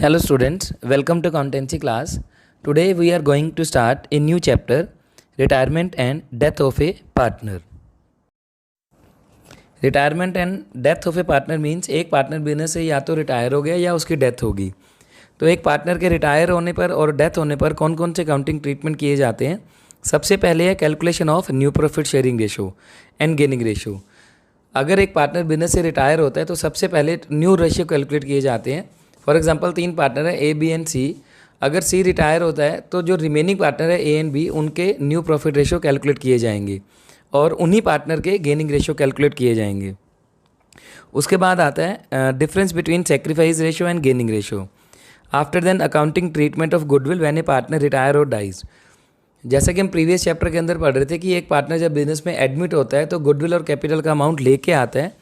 Hello students, welcome to accountancy class. Today we are going to start a new chapter, retirement and death of a partner. Retirement and death of A partner means एक partner business से या तो retire हो गया या उसकी death होगी। तो एक पार्टनर के रिटायर होने पर और डेथ होने पर कौन कौन से अकाउंटिंग ट्रीटमेंट किए जाते हैं। सबसे पहले है calculation of new profit sharing ratio and gaining ratio. अगर एक पार्टनर बिजनेस से रिटायर होता है तो सबसे पहले न्यू रेशियो कैलकुलेट किए जाते हैं। फॉर एग्जांपल 3 पार्टनर है ए बी एंड सी। अगर सी रिटायर होता है तो जो रिमेनिंग पार्टनर है ए एंड बी उनके न्यू प्रॉफिट रेशियो कैलकुलेट किए जाएंगे और उन्हीं पार्टनर के गेनिंग रेशियो कैलकुलेट किए जाएंगे। उसके बाद आता है difference between sacrifice ratio and gaining ratio. After then accounting treatment of goodwill when a partner retire और डाइज। जैसा कि हम प्रीवियस चैप्टर के अंदर पढ़ रहे थे कि एक पार्टनर जब बिजनेस में एडमिट होता है तो गुडविल और कैपिटल का अमाउंट लेके आता है।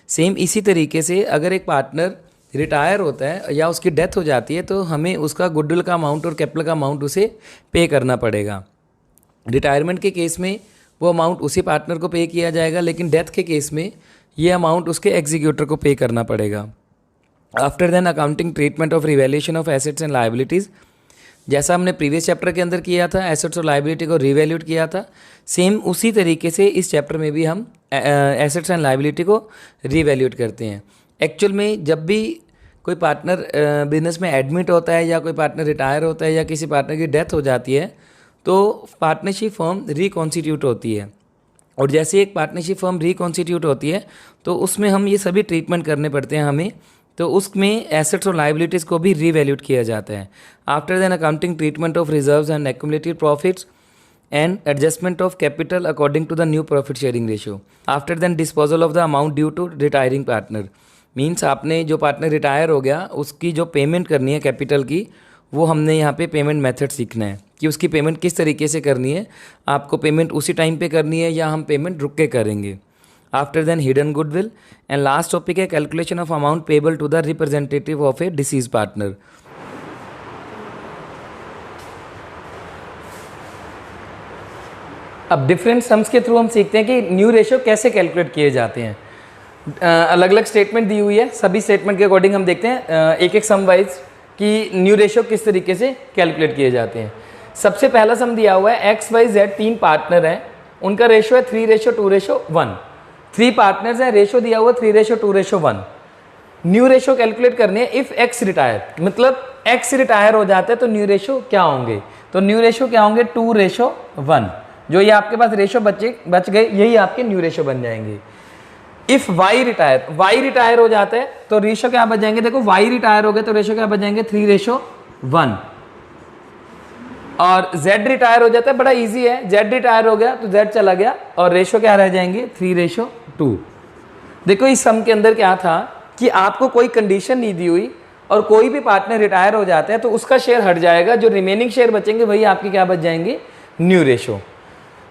सेम इसी तरीके से अगर एक पार्टनर रिटायर होता है या उसकी डेथ हो जाती है तो हमें उसका गुडविल का अमाउंट और कैपिटल का अमाउंट उसे पे करना पड़ेगा। रिटायरमेंट के केस में वो अमाउंट उसी पार्टनर को पे किया जाएगा, लेकिन डेथ के केस में ये अमाउंट उसके एग्जीक्यूटर को पे करना पड़ेगा। After then accounting treatment of revaluation of assets and liabilities. जैसा हमने प्रीवियस चैप्टर के अंदर किया था, एसेट्स और लायबिलिटी को रिवैल्यूट किया था, सेम उसी तरीके से इस चैप्टर में भी हम एसेट्स एंड लायबिलिटी को रिवैल्यूट करते हैं। एक्चुअल में जब भी कोई पार्टनर बिजनेस में एडमिट होता है या कोई पार्टनर रिटायर होता है या किसी पार्टनर की डेथ हो जाती है तो पार्टनरशिप फर्म रिकॉन्स्टिट्यूट होती है। और जैसे एक पार्टनरशिप फर्म रिकॉन्स्टिट्यूट होती है तो उसमें हम ये सभी ट्रीटमेंट करने पड़ते हैं हमें। तो उसमें एसेट्स और लायबिलिटीज़ को भी रीवैल्यूट किया जाता है। After then accounting treatment of reserves and accumulated profits and adjustment of capital according to the new profit sharing ratio. After then disposal of the amount due to retiring partner. Means आपने जो partner retire हो गया उसकी जो payment करनी है capital की, वो हमने यहाँ पे पेमेंट मेथड सीखना है कि उसकी पेमेंट किस तरीके से करनी है। आपको पेमेंट उसी टाइम पे करनी है या हम पेमेंट रुक के करेंगे। After then hidden goodwill and last topic है calculation of amount payable to the representative of a deceased partner. अब डिफरेंट सम्स के थ्रू हम सीखते हैं कि न्यू रेशियो कैसे कैलकुलेट किए जाते हैं। अलग अलग स्टेटमेंट दी हुई है, सभी स्टेटमेंट के अकॉर्डिंग हम देखते हैं एक एक सम वाइज कि न्यू रेशियो किस तरीके से कैलकुलेट किए जाते हैं। सबसे पहला सम दिया हुआ है एक्स वाई जेड 3 पार्टनर हैं, उनका रेशियो है 3:2:1। 3 पार्टनर्स हैं, रेशियो दिया हुआ 3:2:1। न्यू रेशियो कैलकुलेट करनी है इफ एक्स रिटायर, मतलब एक्स रिटायर हो जाता है तो न्यू रेशियो क्या होंगे। तो न्यू रेशियो क्या होंगे 2:1। जो ये आपके पास रेशियो बच गए यही आपके न्यू रेशियो बन जाएंगे। इफ वाई रिटायर हो जाता है तो रेशियो क्या बच जाएंगे। देखो वाई रिटायर हो गए तो रेशियो क्या बच जाएंगे 3:1। और जेड रिटायर हो जाता है, बड़ा इजी है, जेड रिटायर हो गया तो जेड चला गया और रेशियो क्या रह जाएंगे 3:2। देखो इस सम के अंदर क्या था कि आपको कोई कंडीशन नहीं दी हुई और कोई भी पार्टनर रिटायर हो जाता है तो उसका शेयर हट जाएगा, जो रिमेनिंग शेयर बचेंगे वही आपके क्या बच जाएंगे न्यू रेशियो।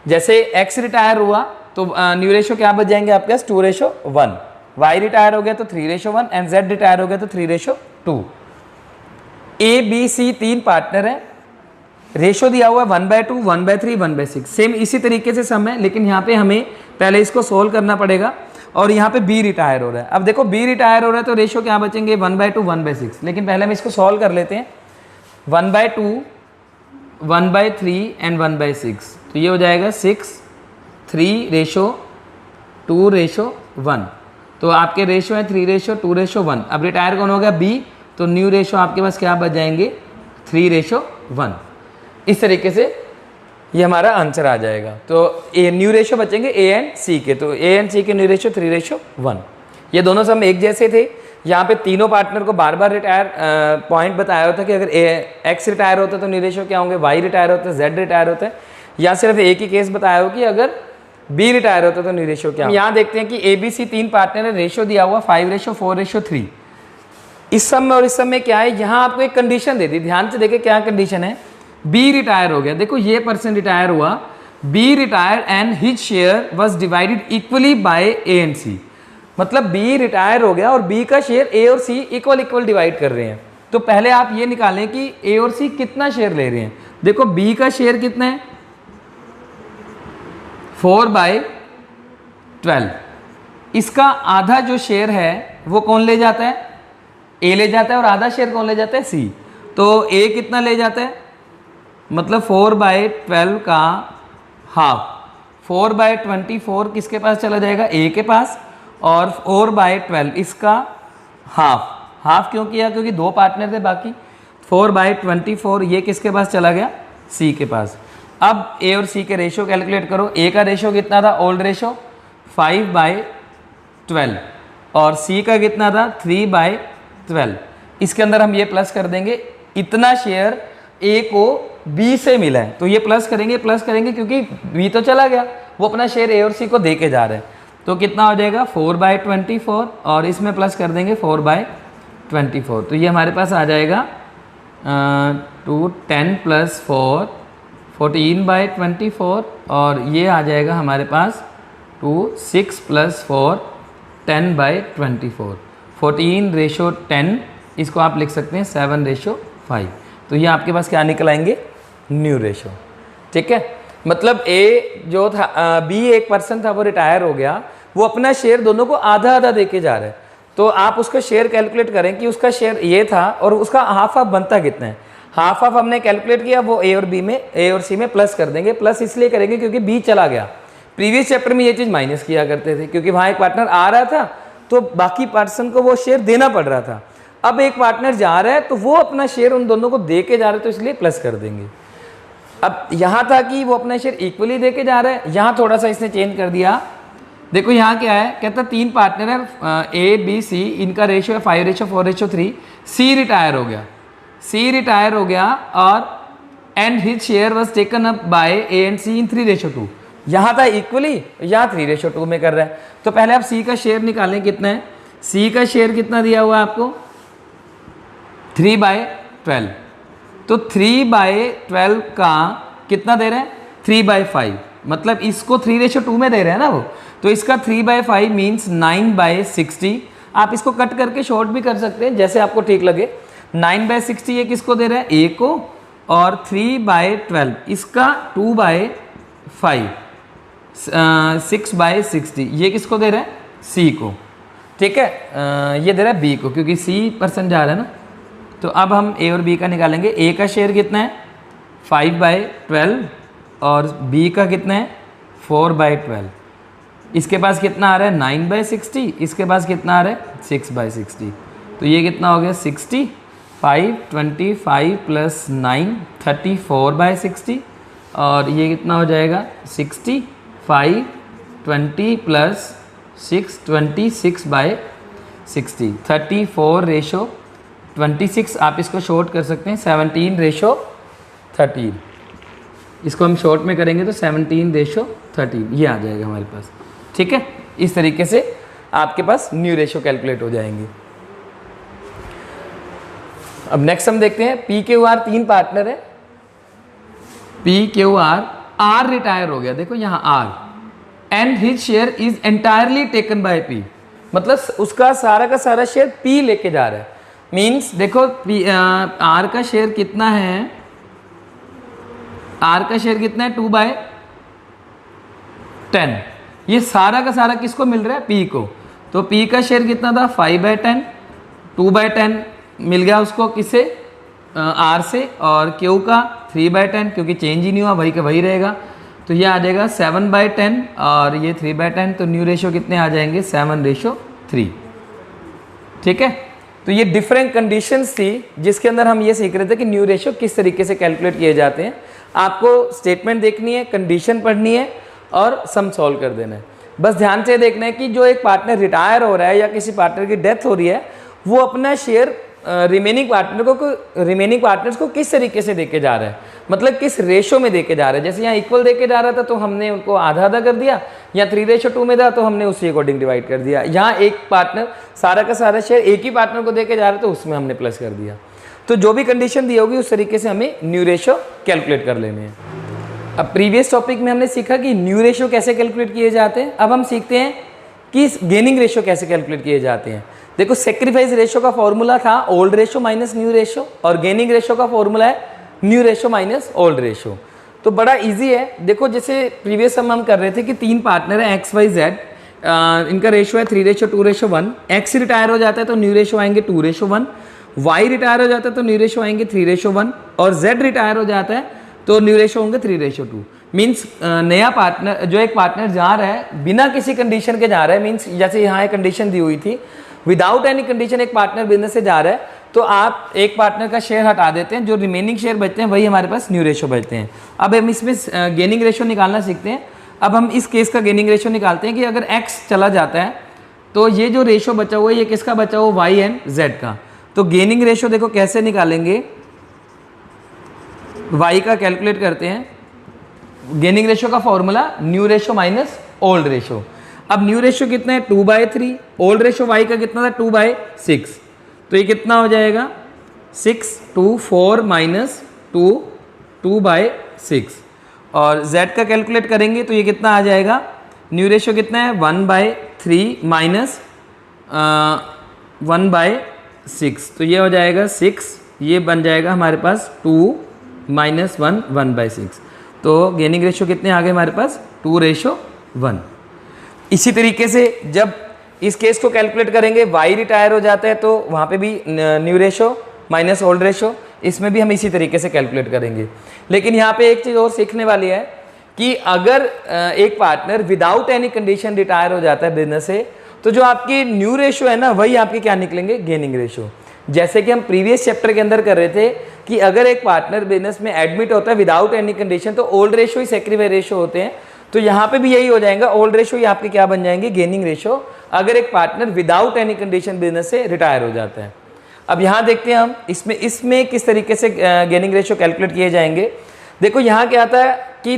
जैसे एक्स रिटायर हुआ तो न्यू रेशियो क्या बच जाएंगे आपके पास 2:1। वाई रिटायर हो गया तो 3:1 एंड जेड रिटायर हो गया तो 3:2। ए बी सी 3 पार्टनर है, रेशियो दिया हुआ है 1/2, 1/3, 1/6। सेम इसी तरीके से सम है, लेकिन यहाँ पे हमें पहले इसको सोल्व करना पड़ेगा। और यहाँ पे बी रिटायर हो रहा है। अब देखो बी रिटायर हो रहा है तो रेशियो क्या बचेंगे 1/2, 1/6। लेकिन पहले हम इसको सॉल्व कर लेते हैं। 1/2, 1/3 एंड 1/6, तो ये हो जाएगा 6, 3:2:1। तो आपके रेशियो है 3:2:1। अब रिटायर कौन हो गया बी, तो न्यू रेशियो आपके पास क्या बच जाएंगे 3:1। इस तरीके से ये हमारा आंसर आ जाएगा। तो ए न्यू रेशियो बचेंगे ए एंड सी के, तो ए एंड सी के न्यू रेशियो 3:1। ये दोनों सम एक जैसे थे। यहाँ पे तीनों पार्टनर को बार बार रिटायर पॉइंट बताया होता है कि अगर एक्स रिटायर होता है तो न्यू रेशियो क्या होंगे, वाई रिटायर होता है, जेड रिटायर होता है। या सिर्फ एक ही केस बताया हो कि अगर बी रिटायर होता है तो न्यू रेशियो क्या। यहाँ देखते हैं कि ए बी सी 3 पार्टनर है, रेशियो दिया हुआ 5:4:3। इस सम में और इस सम में क्या है, यहाँ आपको एक कंडीशन दे दी, ध्यान से देखें क्या कंडीशन है। बी रिटायर हो गया, देखो ये पर्सन रिटायर हुआ, B retire and his share was divided equally by A and C. मतलब बी रिटायर हो गया और बी का शेयर ए और सी इक्वल डिवाइड कर रहे हैं। तो पहले आप ये निकालें कि ए और सी कितना शेयर ले रहे हैं। देखो बी का शेयर कितना है 4/12। इसका आधा जो शेयर है वो कौन ले जाता है ए ले जाता है और आधा शेयर कौन ले जाता है, सी। तो ए कितना ले जाता है, मतलब 4/12 का हाफ, 4/24 किसके पास चला जाएगा, ए के पास, और 4/12 इसका हाफ। हाफ क्यों किया, क्योंकि दो पार्टनर थे बाकी। 4/24 ये किसके पास चला गया, सी के पास। अब ए और सी के रेशियो कैलकुलेट करो। ए का रेशियो कितना था, ओल्ड रेशियो 5/12, और सी का कितना था 3/12। इसके अंदर हम ये प्लस कर देंगे, इतना शेयर ए को बी से मिला है, तो ये प्लस करेंगे क्योंकि बी तो चला गया, वो अपना शेयर ए और सी को दे के जा रहे हैं। तो कितना हो जाएगा 4/24, और इसमें प्लस कर देंगे 4/24। तो ये हमारे पास आ जाएगा 10 + 4 14/24, और ये आ जाएगा हमारे पास 6 + 4 10/24। 14:10, इसको आप लिख सकते हैं 7:5। तो ये आपके पास क्या निकल आएंगे, न्यू रेशो। ठीक है, मतलब ए जो था, बी एक पर्सन था वो रिटायर हो गया, वो अपना शेयर दोनों को आधा आधा देके जा रहा है। तो आप उसका शेयर कैलकुलेट करें कि उसका शेयर ये था और उसका हाफ बनता कितना है। हाफ हमने कैलकुलेट किया, वो ए और सी में प्लस कर देंगे। प्लस इसलिए करेंगे क्योंकि बी चला गया। प्रीवियस चैप्टर में ये चीज़ माइनस किया करते थे, क्योंकि वहाँ एक पार्टनर आ रहा था तो बाकी पर्सन को वो शेयर देना पड़ रहा था। अब एक पार्टनर जा रहा है तो वो अपना शेयर उन दोनों को दे के जा रहे, तो इसलिए प्लस कर देंगे। अब यहाँ था कि वो अपना शेयर इक्वली दे के जा रहा है, यहाँ थोड़ा सा इसने चेंज कर दिया। देखो यहाँ क्या है, कहता 3 पार्टनर है, ए बी सी, इनका रेशियो है 5:4:3। सी रिटायर हो गया और and his share was taken up by A and C in 3:2। यहाँ था इक्वली, यहाँ 3:2 में कर रहा है। तो पहले आप सी का शेयर निकालें, कितना है, सी का शेयर कितना दिया हुआ है आपको 3/12। तो 3/12 का कितना दे रहे हैं 3/5, मतलब इसको 3:2 में दे रहे हैं ना वो, तो इसका 3/5 मीन्स 9/60। आप इसको कट करके शॉर्ट भी कर सकते हैं, जैसे आपको ठीक लगे। 9/60 ये किसको दे रहे हैं, ए को, और 3/12 इसका 2/5 6/60 ये किसको दे रहे हैं, सी को। ठीक है, ये दे रहा है बी को, क्योंकि सी पर्सन जा रहा है ना। तो अब हम ए और बी का निकालेंगे। ए का शेयर कितना है 5/12 और बी का कितना है 4/12। इसके पास कितना आ रहा है 9/60, इसके पास कितना आ रहा है 6/60। तो ये कितना हो गया 60, 5 25 + 9 34/60, और ये कितना हो जाएगा 60, 5 20 + 6 26/60। 34:26। आप इसको शॉर्ट कर सकते हैं 17:13। इसको हम शॉर्ट में करेंगे तो 17:13 ये आ जाएगा हमारे पास। ठीक है, इस तरीके से आपके पास न्यू रेशो कैलकुलेट हो जाएंगे। अब नेक्स्ट हम देखते हैं पी क्यू आर, 3 पार्टनर है। पी क्यू आर रिटायर हो गया, देखो यहाँ R, and his share is entirely taken by P, मतलब उसका सारा का सारा शेयर पी लेके जा रहा है। मीन्स देखो आर का शेयर कितना है, आर का शेयर कितना है 2/10। ये सारा का सारा किसको मिल रहा है, पी को। तो पी का शेयर कितना था 5/10, 2/10 मिल गया उसको, किससे, आर से, और क्यू का 3/10, क्योंकि चेंज ही नहीं हुआ, वही का वही रहेगा। तो ये आ जाएगा 7/10 और ये 3/10। तो न्यू रेशो कितने आ जाएंगे 7:3। ठीक है, तो ये डिफरेंट कंडीशंस थी जिसके अंदर हम ये सीख रहे थे कि न्यू रेशो किस तरीके से कैलकुलेट किए जाते हैं। आपको स्टेटमेंट देखनी है, कंडीशन पढ़नी है और सम सॉल्व कर देना है। बस ध्यान से देखना है कि जो एक पार्टनर रिटायर हो रहा है या किसी पार्टनर की डेथ हो रही है, वो अपना शेयर रिमेनिंग पार्टनर्स को किस तरीके से देके जा रहा है, मतलब किस रेशो में देके जा रहा है। जैसे यहाँ इक्वल देके जा रहा था तो हमने उनको आधा आधा कर दिया, या 3:2 में था तो हमने उसी अकॉर्डिंग डिवाइड कर दिया। यहाँ एक पार्टनर सारा का सारा शेयर एक ही पार्टनर को देके जा रहा था तो उसमें हमने प्लस कर दिया। तो जो भी कंडीशन दी होगी उस तरीके से हमें न्यू रेशो कैलकुलेट कर लेने हैं। अब प्रीवियस टॉपिक में हमने सीखा कि न्यू रेशो कैसे कैलकुलेट किए जाते हैं। अब हम सीखते हैं कि गेनिंग रेशो कैसे कैलकुलेट किए जाते हैं। देखो, सेक्रीफाइस रेशो का फॉर्मूला था old ratio minus new ratio, और गेनिंग रेशो का फॉर्मूला है new ratio minus old ratio. तो बड़ा इजी है। देखो, जैसे प्रीवियस हम कर रहे थे कि 3 पार्टनर है XYZ, इनका रेशो है 3:2:1। एक्स रिटायर हो जाता है तो न्यू रेशो आएंगे 2:1। वाई रिटायर हो जाता है तो न्यू रेशो आएंगे 3:1 और जेड रिटायर हो जाता है तो न्यू रेशो होंगे 3:2। मीन्स नया पार्टनर जो एक पार्टनर जा रहा है बिना किसी कंडीशन के जा रहा है, मीन्स जैसे यहाँ एक कंडीशन दी हुई थी, विदाउट एनी कंडीशन एक पार्टनर बिजनेस से जा रहा है तो आप एक पार्टनर का शेयर हटा देते हैं, जो रिमेनिंग शेयर बचते हैं वही हमारे पास न्यू रेशो बचते हैं। अब हम इसमें गेनिंग रेशो निकालना सीखते हैं। अब हम इस केस का गेनिंग रेशो निकालते हैं कि अगर एक्स चला जाता है तो ये जो रेशो बचा हुआ है ये किसका बचा हुआ, वाई एंड जेड का। तो गेनिंग रेशो देखो कैसे निकालेंगे, वाई का कैलकुलेट करते हैं। गेनिंग रेशो का formula new ratio minus old ratio. अब न्यू रेशो कितना है 2/3, ओल्ड रेशो वाई का कितना था 2/6, तो ये कितना हो जाएगा 6 2 4 माइनस 2 2/6। और z का कैलकुलेट करेंगे तो ये कितना आ जाएगा, न्यू रेशो कितना है 1/3 माइनस 1/6, तो ये हो जाएगा 6, ये बन जाएगा हमारे पास 2 माइनस 1 1/6। तो गेनिंग रेशो कितने आ गए हमारे पास 2:1। इसी तरीके से जब इस केस को कैलकुलेट करेंगे, y रिटायर हो जाता है तो वहाँ पे भी new ratio minus old ratio, इसमें भी हम इसी तरीके से कैलकुलेट करेंगे। लेकिन यहाँ पे एक चीज़ और सीखने वाली है कि अगर एक partner without any condition retire हो जाता है बिजनेस से, तो जो आपकी न्यू रेशो है ना वही आपके क्या निकलेंगे, गेनिंग रेशो। जैसे कि हम प्रीवियस चैप्टर के अंदर कर रहे थे कि अगर एक पार्टनर बिजनेस में एडमिट होता है विदाउट एनी कंडीशन तो ओल्ड रेशो ही सेक्रीफाई रेशो होते हैं। तो यहाँ पे भी यही हो जाएगा, ओल्ड रेशो ही आपके क्या बन जाएंगे, गेनिंग रेशो, अगर एक partner without any condition business से रिटायर हो जाता है। अब यहाँ देखते हैं हम इसमें किस तरीके से गेनिंग रेशो कैलकुलेट किए जाएंगे। देखो यहाँ क्या आता है कि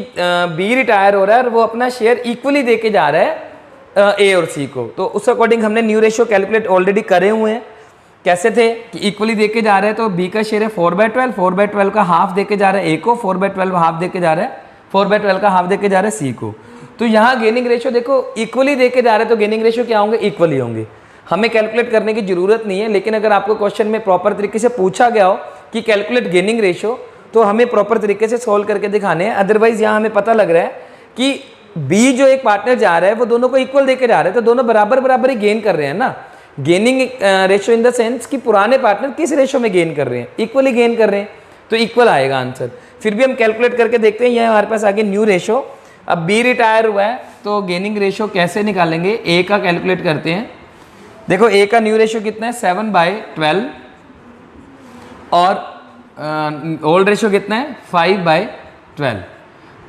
बी रिटायर हो रहा है और वो अपना शेयर इक्वली दे के जा रहा है ए और सी को, तो उस अकॉर्डिंग हमने न्यू रेशो कैलकुलेट ऑलरेडी करे हुए हैं। कैसे थे कि इक्वली दे के जा रहे हैं तो बी का शेयर है 4/12, 4/12 का हाफ दे के जा रहा है ए को, 4/12 हाफ दे के जा रहा है, 4/12 का हाफ दे के जा रहा है सी को। तो यहाँ गेनिंग रेशो देखो इक्वली दे के जा रहे हैं तो गेनिंग रेशो क्या होंगे, इक्वली होंगे। हमें कैलकुलेट करने की जरूरत नहीं है, लेकिन अगर आपको क्वेश्चन में प्रॉपर तरीके से पूछा गया हो कि कैलकुलेट गेनिंग रेशो तो हमें प्रॉपर तरीके से सोल्व करके दिखाने हैं। अदरवाइज यहाँ हमें पता लग रहा है कि बी जो एक पार्टनर जा रहा है वो दोनों को इक्वल देके जा रहे हैं, तो दोनों बराबर बराबर ही गेन कर रहे हैं ना। Gaining ratio in the sense कि पुराने पार्टनर किस रेशो में गेन कर रहे हैं, इक्वली गेन कर रहे हैं, तो इक्वल आएगा आंसर। फिर भी हम कैलकुलेट करके देखते हैं। यह हमारे पास आगे न्यू रेशो, अब बी रिटायर हुआ है तो गेनिंग रेशो कैसे निकालेंगे, ए का कैलकुलेट करते हैं। देखो ए का न्यू रेशो कितना है 7/12 और ओल्ड रेशो कितना है 5/12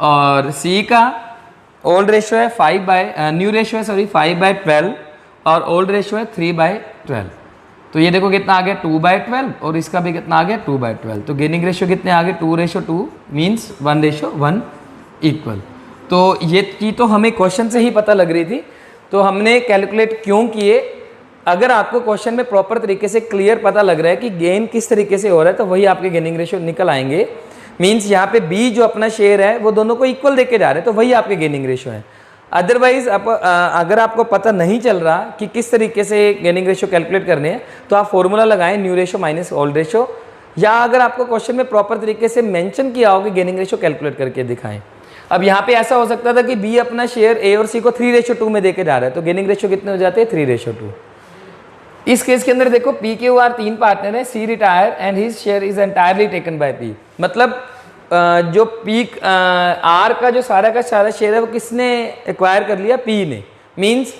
और सी का ओल्ड रेशो है न्यू रेशो है 5/12 और ओल्ड रेशो है 3/12। तो ये देखो कितना आ गया 2/12 और इसका भी कितना आ गया 2/12। तो गेनिंग रेशो कितने आ गए 2:2 मीन्स 1:1 इक्वल। तो ये चीज़ तो हमें क्वेश्चन से ही पता लग रही थी, तो हमने कैलकुलेट क्यों किए। अगर आपको क्वेश्चन में प्रॉपर तरीके से क्लियर पता लग रहा है कि गेन किस तरीके से हो रहा है तो वही आपके गेनिंग रेशो निकल आएंगे। मीन्स यहाँ पे बी जो अपना शेयर है वो दोनों को इक्वल देके जा रहे हैं तो वही आपके गेनिंग रेशो है। अदरवाइज अगर आपको पता नहीं चल रहा कि किस तरीके से गेनिंग रेशो कैलकुलेट करने हैं तो आप फॉर्मूला लगाएं new ratio minus old ratio, या अगर आपको क्वेश्चन में प्रॉपर तरीके से मेंशन किया हो कि गेनिंग रेशो कैलकुलेट करके दिखाएं। अब यहाँ पे ऐसा हो सकता था कि बी अपना शेयर ए और सी को 3:2 में देके जा रहा है तो गेनिंग रेशो कितने हो जाते हैं 3:2। इस केस के अंदर देखो पी के आर 3 पार्टनर है, C retire and his share is entirely taken by P. मतलब जो पी आर का जो सारा का सारा शेयर है वो किसने एक्वायर कर लिया, पी ने। मींस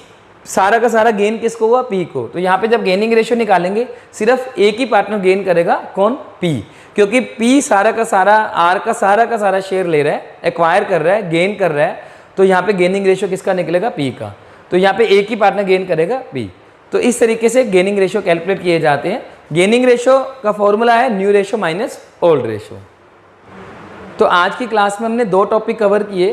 सारा का सारा गेन किसको हुआ, पी को। तो यहाँ पे जब गेनिंग रेशो निकालेंगे सिर्फ एक ही पार्टनर गेन करेगा, कौन, पी, क्योंकि पी सारा का सारा शेयर ले रहा है, एक्वायर कर रहा है, गेन कर रहा है। तो यहाँ पे गेनिंग रेशो किसका निकलेगा, पी का। तो यहाँ पे एक ही पार्टनर गेन करेगा, पी। तो इस तरीके से गेनिंग रेशो कैलकुलेट किए जाते हैं। गेनिंग रेशो का फॉर्मूला है new ratio minus old ratio. तो आज की क्लास में हमने 2 टॉपिक कवर किए।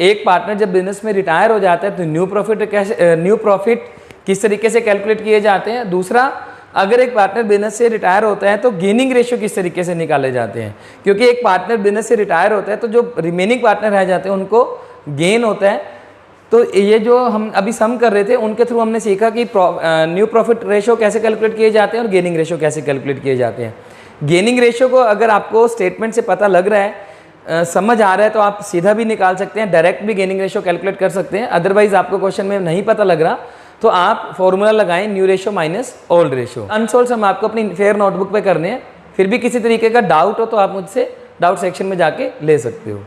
एक पार्टनर जब बिजनेस में रिटायर हो जाता है तो न्यू प्रॉफिट किस तरीके से कैलकुलेट किए जाते हैं। दूसरा, अगर एक पार्टनर बिजनेस से रिटायर होता है तो गेनिंग रेशो किस तरीके से निकाले जाते हैं, क्योंकि एक पार्टनर बिजनेस से रिटायर होता है तो जो रिमेनिंग पार्टनर रह जाते हैं उनको गेन होता है। तो ये जो हम अभी सम कर रहे थे उनके थ्रू हमने सीखा कि न्यू प्रॉफिट रेशो कैसे कैलकुलेट किए जाते हैं और गेनिंग रेशो कैसे कैलकुलेट किए जाते हैं। गेनिंग रेशो को अगर आपको स्टेटमेंट से पता लग रहा है समझ आ रहा है तो आप सीधा भी निकाल सकते हैं, डायरेक्ट भी गेनिंग रेशियो कैलकुलेट कर सकते हैं। अदरवाइज आपको क्वेश्चन में नहीं पता लग रहा तो आप फॉर्मूला लगाएं new ratio minus old ratio. Unsolved हम आपको अपनी फेयर नोटबुक पे करने हैं। फिर भी किसी तरीके का डाउट हो तो आप मुझसे डाउट सेक्शन में जाके ले सकते हो।